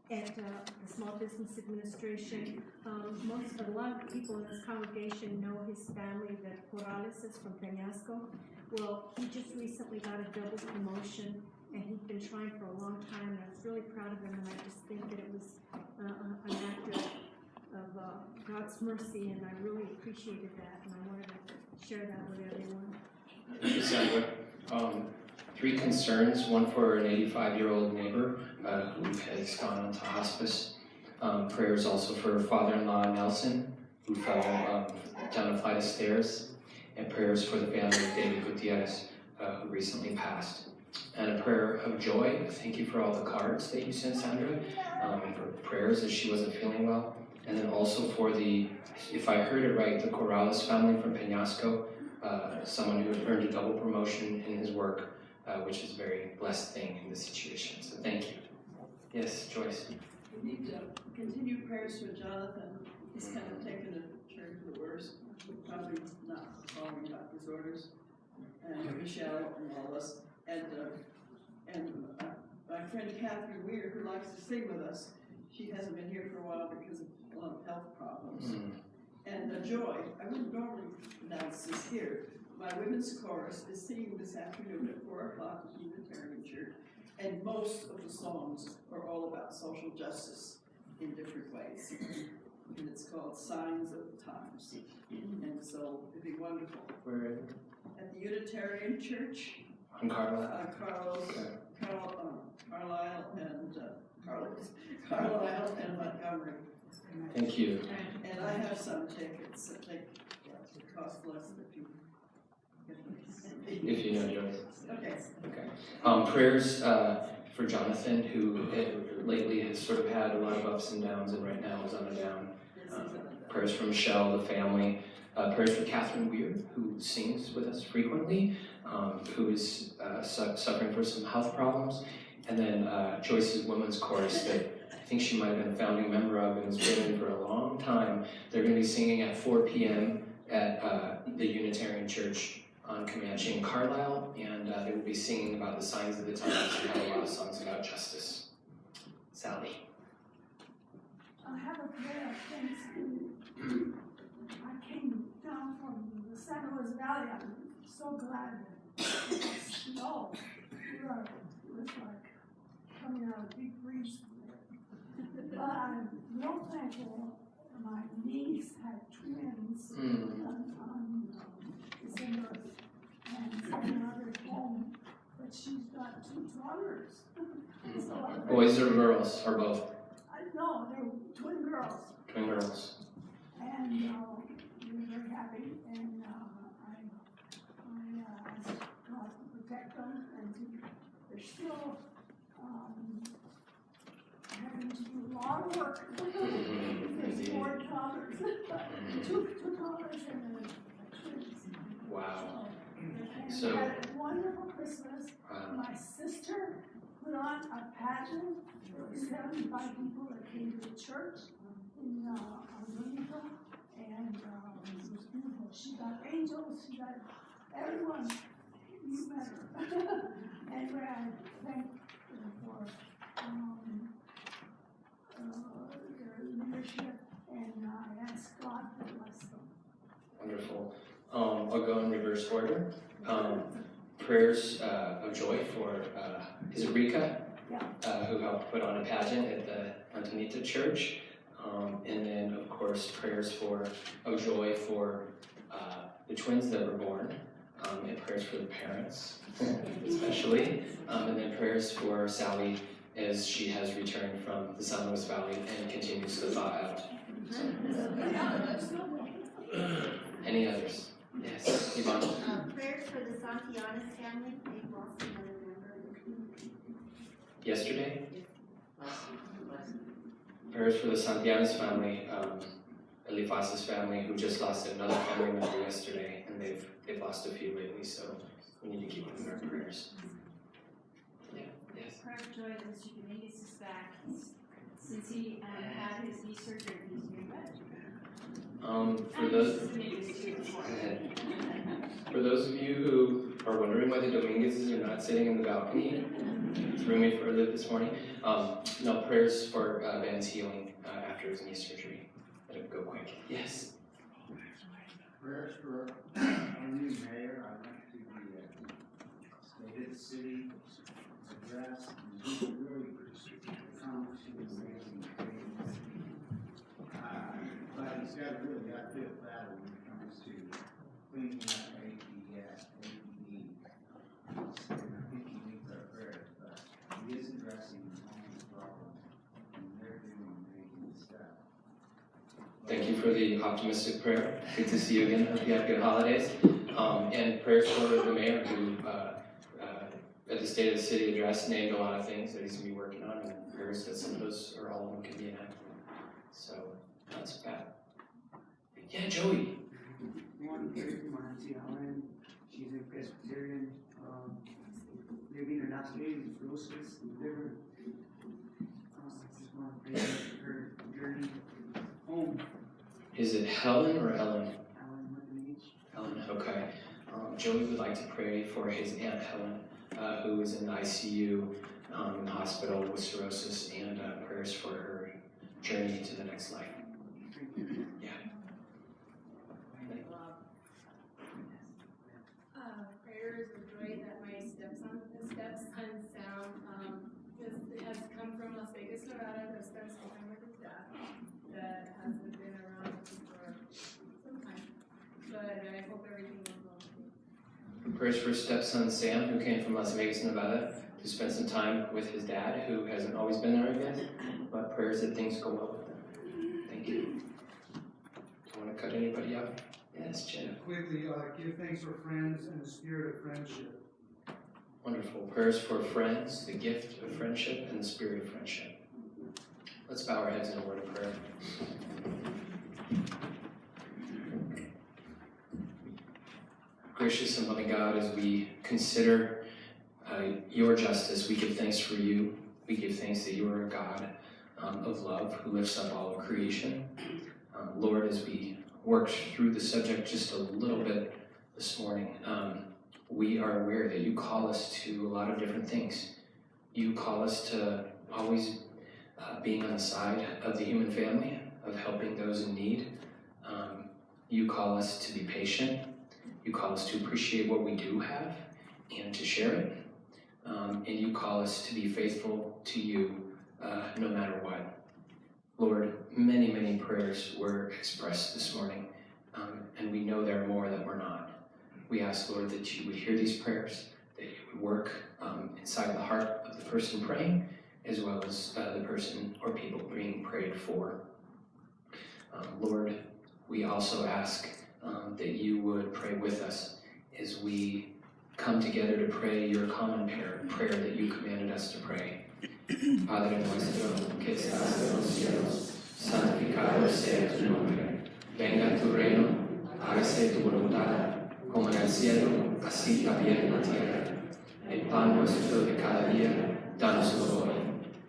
S14: at the Small Business Administration, a lot of people in this congregation know his family, the Corrales from Peñasco. Well, he just recently got a double promotion, and he'd been trying for a long time, and I was really proud of him, and I just think that it was an act of God's mercy, and I really appreciated that, and I wanted to share that with everyone.
S2: Thank you, Sandra. Three concerns, one for an 85-year-old neighbor who has gone into hospice. Prayers also for her father-in-law, Nelson, who fell down a flight of stairs. And prayers for the family of David Gutierrez, who recently passed. And a prayer of joy. Thank you for all the cards that you sent, Sandra, and for prayers as she wasn't feeling well. And then also for the, if I heard it right, the Corrales family from Peñasco, someone who had earned a double promotion in his work, which is a very blessed thing in this situation. So thank you. Yes, Joyce.
S15: We need to continue prayers for Jonathan. He's kind of taken a turn for the worse, probably not following doctor's orders. And Michelle and all of us, and my friend Catherine Weir, who likes to sing with us, she hasn't been here for a while because of a lot of health problems. And Joy, I wouldn't normally announce this here, my women's chorus is singing this afternoon at 4 o'clock at Unitarian Church, and most of the songs are all about social justice in different ways. And it's called Signs of the Times. And so it'd be wonderful.
S2: Where is it?
S15: At the Unitarian Church.
S2: On Carlisle?
S15: Carlisle and Montgomery.
S2: Thank you.
S15: And I have some tickets that they cost less if you
S2: If you know Joyce.
S15: Okay.
S2: Okay. Prayers for Jonathan, who lately has sort of had a lot of ups and downs, and right now is on a down. Prayers for Michelle, the family. Prayers for Catherine Weir, who sings with us frequently, who is suffering for some health problems. And then Joyce's women's chorus that I think she might have been a founding member of and has been in for a long time. They're going to be singing at 4 p.m. at the Unitarian Church on Comanche in Carlisle, and they will be singing about the signs of the times and have a lot of songs about justice. Sally.
S16: I have a prayer of thanksgiving. I came down from the San Luis Valley. I'm so glad that it was snow. It was like coming out of a big freeze. But I'm real thankful. My niece had twins on December, and now they're home. But she's got 2 daughters. So
S2: Boys or girls, or both?
S16: No, they're twin girls.
S2: Twin girls.
S16: And we're very happy, and I ask God to protect them, and they're still having to do a lot of work. There's 4 daughters, 2 daughters and twins.
S2: Wow.
S16: And we had a wonderful Christmas. My sister put on a pageant. There were 75 people that came to the church in Dominica, and it was beautiful. She got angels, she got everyone. You met her. Anyway, I thank her for their leadership, and I ask God to bless them.
S2: Wonderful. I'll go in reverse order. Prayers of joy for, is it Rika?
S16: Yeah.
S2: Who helped put on a pageant at the Antonita Church. And then, of course, prayers of joy for the twins that were born, and prayers for the parents, especially. And then prayers for Sally as she has returned from the San Luis Valley and continues to thaw out. So. Any others? Yes, Yvonne.
S3: Prayers for the Santillanes family. They've lost another member of the community.
S2: Yesterday? Prayers for the Santillanes family, Eliphaz's family, who just lost another family member yesterday, and they've lost a few lately, so we need to keep them in our prayers. Yeah, yes.
S9: Prayer of joy that Mr. Dominguez is back. Since he had his knee surgery, he's doing better.
S2: For those of you who are wondering why the Dominguezes are not sitting in the balcony, threw me for a loop this morning. No, prayers for Van's healing after his knee surgery. Let it go quick. Yes.
S17: Prayers for our new mayor. I went to the State City address, and he really accomplished amazing things. But he's got a really uphill battle when it comes to cleaning up APD. And I think he needs our prayers, but he is addressing the homeless problem, and they're doing amazing stuff.
S2: Thank you for the optimistic prayer. Good to see you again. Hope you have good holidays. And prayers for the mayor who, at the State of the City address, named a lot of things that he's going to be working on, and prayers that some of those or all of them can be enacted. So that's bad. Yeah, Joey.
S18: One prayer for my auntie Ellen. She's a Presbyterian, living in Las Vegas, Rosas, liver. Just want to pray for her journey home.
S2: Is it Helen or Ellen?
S18: Ellen with an H.
S2: Helen, okay. Joey would like to pray for his Aunt Helen, who is in the ICU in the hospital with cirrhosis, and prayers for her journey to the next life. Yeah.
S19: Prayers of joy that my stepson Sam has come from Las Vegas, Nevada, to spend some time with his dad that hasn't been around for some time. But I hope everything goes well.
S2: Prayers for stepson Sam, who came from Las Vegas, Nevada, to spend some time with his dad, who hasn't always been there, I guess. But prayers that things go well with them. Thank you. Do you want to cut anybody out? Yes, Jen.
S20: Quickly, give thanks for friends and the spirit of friendship.
S2: Wonderful. Prayers for friends, the gift of friendship, and the spirit of friendship. Let's bow our heads in a word of prayer. Gracious and loving God, as we consider your justice, we give thanks for you. We give thanks that you are a God of love who lifts up all of creation. Lord, as we worked through the subject just a little bit this morning, we are aware that you call us to a lot of different things. You call us to always being on the side of the human family, of helping those in need. You call us to be patient. You call us to appreciate what we do have and to share it. And you call us to be faithful to you no matter what. Lord, many, many prayers were expressed this morning, and we know there are more that were not. We ask, Lord, that you would hear these prayers, that you would work inside the heart of the person praying, as well as the person or people being prayed for. Lord, we also ask that you would pray with us as we come together to pray your common prayer that you commanded us to pray. Padre nuestro, que estás en los cielos, santificado sea tu nombre. Venga tu reino, hágase tu voluntad, como en el cielo, así también en la tierra. El pan nuestro de cada día, danos hoy,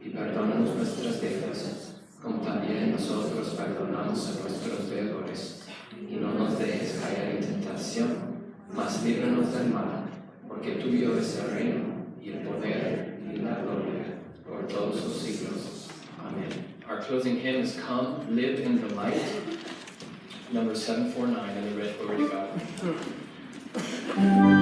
S2: y perdónanos nuestras deudas, como también nosotros perdonamos a nuestros deudores. Y no nos dejes caer en tentación, mas líbranos del mal, porque tuyo es el reino, y el poder, y la gloria, por todos los siglos. Amen. Our closing hymn is Come, Live in the Light, number 749 in the Red Glory to God.
S3: Thank you.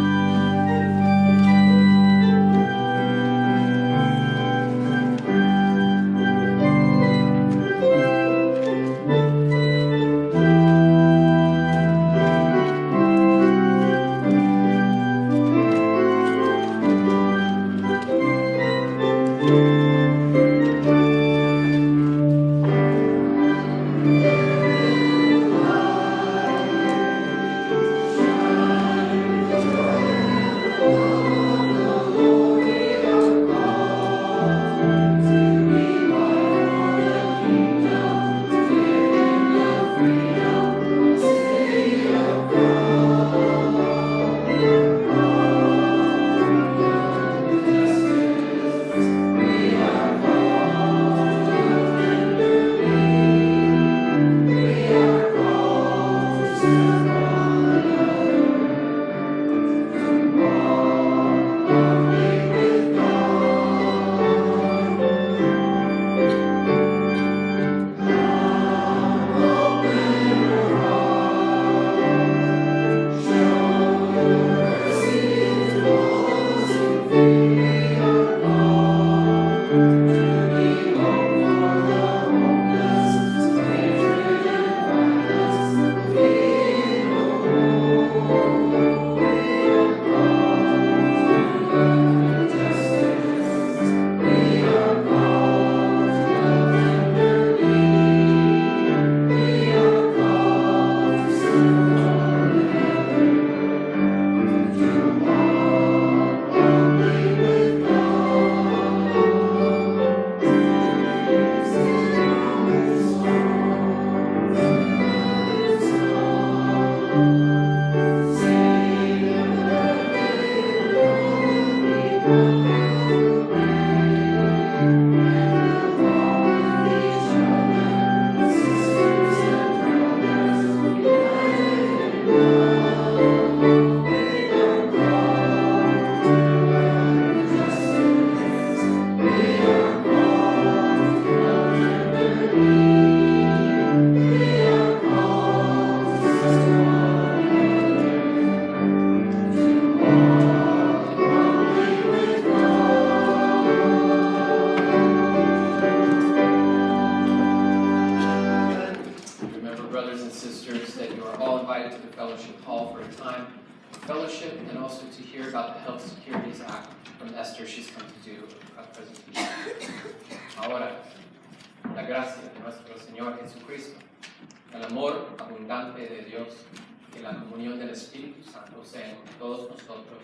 S2: brothers and sisters, that you are all invited to the fellowship hall for a time of fellowship and also to hear about the Health Securities Act from Esther. She's come to do a presentation. Ahora, la gracia de nuestro Señor Jesucristo, el amor abundante de Dios y la comunión del Espíritu Santo sean con todos nosotros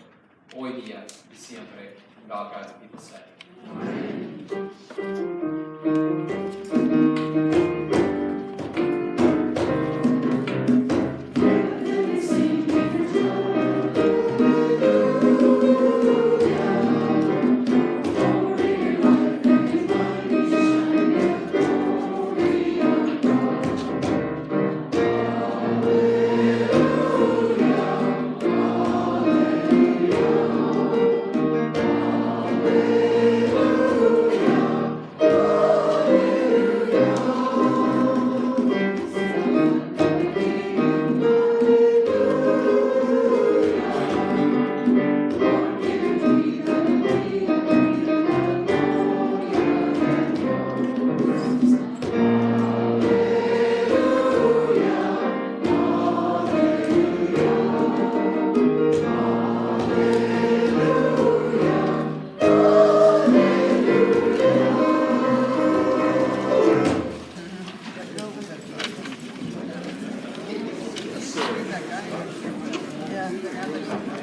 S2: hoy día y siempre. And all God's people say.
S10: Yeah.